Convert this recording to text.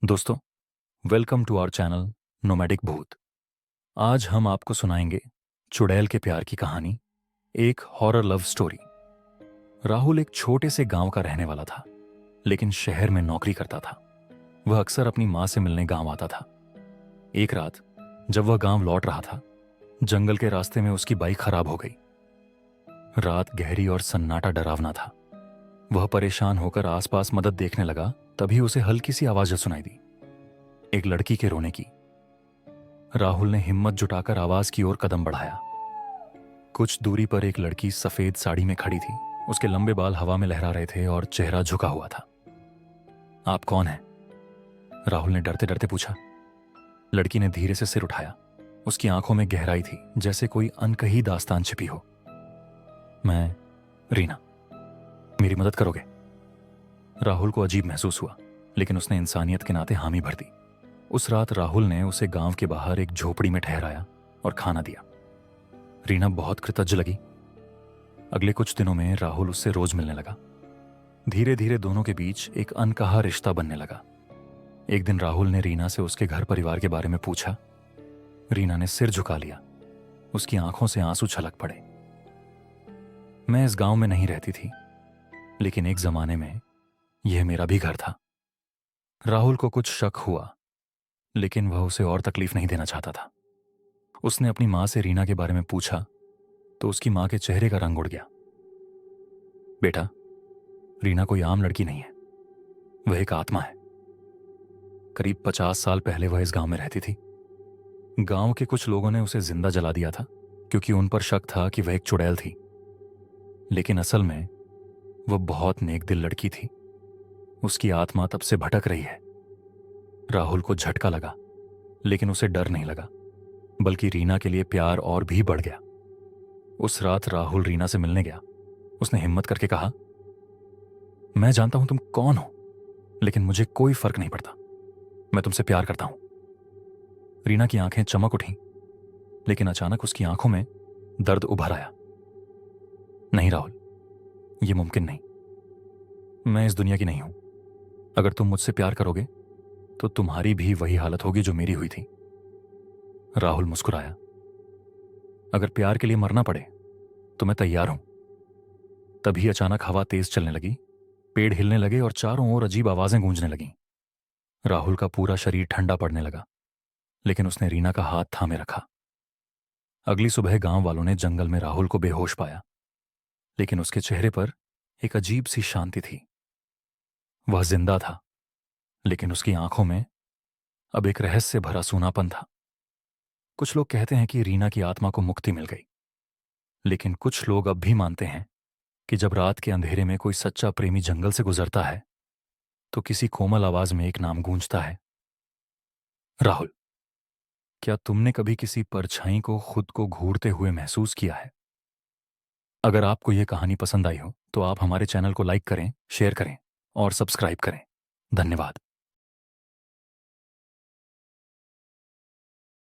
दोस्तों, welcome to our channel nomadic Bhoot. आज हम आपको सुनाएंगे चुड़ैल के प्यार की कहानी, एक हॉरर लव स्टोरी। राहुल एक छोटे से गांव का रहने वाला था, लेकिन शहर में नौकरी करता था। वह अक्सर अपनी मां से मिलने गांव आता था। एक रात जब वह गांव लौट रहा था, जंगल के रास्ते में उसकी बाइक खराब हो गई। रात गहरी और सन्नाटा डरावना था। वह परेशान होकर आसपास मदद देखने लगा, तभी उसे हल्की सी आवाज सुनाई दी, एक लड़की के रोने की। राहुल ने हिम्मत जुटाकर आवाज की ओर कदम बढ़ाया। कुछ दूरी पर एक लड़की सफेद साड़ी में खड़ी थी। उसके लंबे बाल हवा में लहरा रहे थे और चेहरा झुका हुआ था। आप कौन हैं? राहुल ने डरते डरते पूछा। लड़की ने धीरे से सिर उठाया। उसकी आंखों में गहराई थी, जैसे कोई अनकही दास्तान छिपी हो। मैं रीना, मेरी मदद करोगे? राहुल को अजीब महसूस हुआ, लेकिन उसने इंसानियत के नाते हामी भर दी। उस रात राहुल ने उसे गांव के बाहर एक झोपड़ी में ठहराया और खाना दिया। रीना बहुत कृतज्ञ लगी। अगले कुछ दिनों में राहुल उससे रोज मिलने लगा। धीरे धीरे दोनों के बीच एक अनकहा रिश्ता बनने लगा। एक दिन राहुल ने रीना से उसके घर परिवार के बारे में पूछा। रीना ने सिर झुका लिया। उसकी आंखों से आंसू छलक पड़े। मैं इस गांव में नहीं रहती थी, लेकिन एक जमाने में यह मेरा भी घर था। राहुल को कुछ शक हुआ, लेकिन वह उसे और तकलीफ नहीं देना चाहता था। उसने अपनी मां से रीना के बारे में पूछा तो उसकी मां के चेहरे का रंग उड़ गया। बेटा, रीना कोई आम लड़की नहीं है, वह एक आत्मा है। करीब 50 साल पहले वह इस गांव में रहती थी। गांव के कुछ लोगों ने उसे जिंदा जला दिया था, क्योंकि उन पर शक था कि वह एक चुड़ैल थी। लेकिन असल में वह बहुत नेक दिल लड़की थी। उसकी आत्मा तब से भटक रही है। राहुल को झटका लगा, लेकिन उसे डर नहीं लगा, बल्कि रीना के लिए प्यार और भी बढ़ गया। उस रात राहुल रीना से मिलने गया। उसने हिम्मत करके कहा, मैं जानता हूं तुम कौन हो, लेकिन मुझे कोई फर्क नहीं पड़ता। मैं तुमसे प्यार करता हूं। रीना की आंखें चमक उठीं, लेकिन अचानक उसकी आंखों में दर्द उभर आया। नहीं राहुल, यह मुमकिन नहीं। मैं इस दुनिया की नहीं हूं। अगर तुम मुझसे प्यार करोगे तो तुम्हारी भी वही हालत होगी जो मेरी हुई थी। राहुल मुस्कुराया। अगर प्यार के लिए मरना पड़े तो मैं तैयार हूं। तभी अचानक हवा तेज चलने लगी, पेड़ हिलने लगे और चारों ओर अजीब आवाजें गूंजने लगीं। राहुल का पूरा शरीर ठंडा पड़ने लगा, लेकिन उसने रीना का हाथ थामे रखा। अगली सुबह गांव वालों ने जंगल में राहुल को बेहोश पाया, लेकिन उसके चेहरे पर एक अजीब सी शांति थी। वह जिंदा था, लेकिन उसकी आंखों में अब एक रहस्य भरा सूनापन था। कुछ लोग कहते हैं कि रीना की आत्मा को मुक्ति मिल गई, लेकिन कुछ लोग अब भी मानते हैं कि जब रात के अंधेरे में कोई सच्चा प्रेमी जंगल से गुजरता है तो किसी कोमल आवाज में एक नाम गूंजता है, राहुल। क्या तुमने कभी किसी परछाई को खुद को घूरते हुए महसूस किया है? अगर आपको यह कहानी पसंद आई हो तो आप हमारे चैनल को लाइक करें, शेयर करें और सब्सक्राइब करें। धन्यवाद।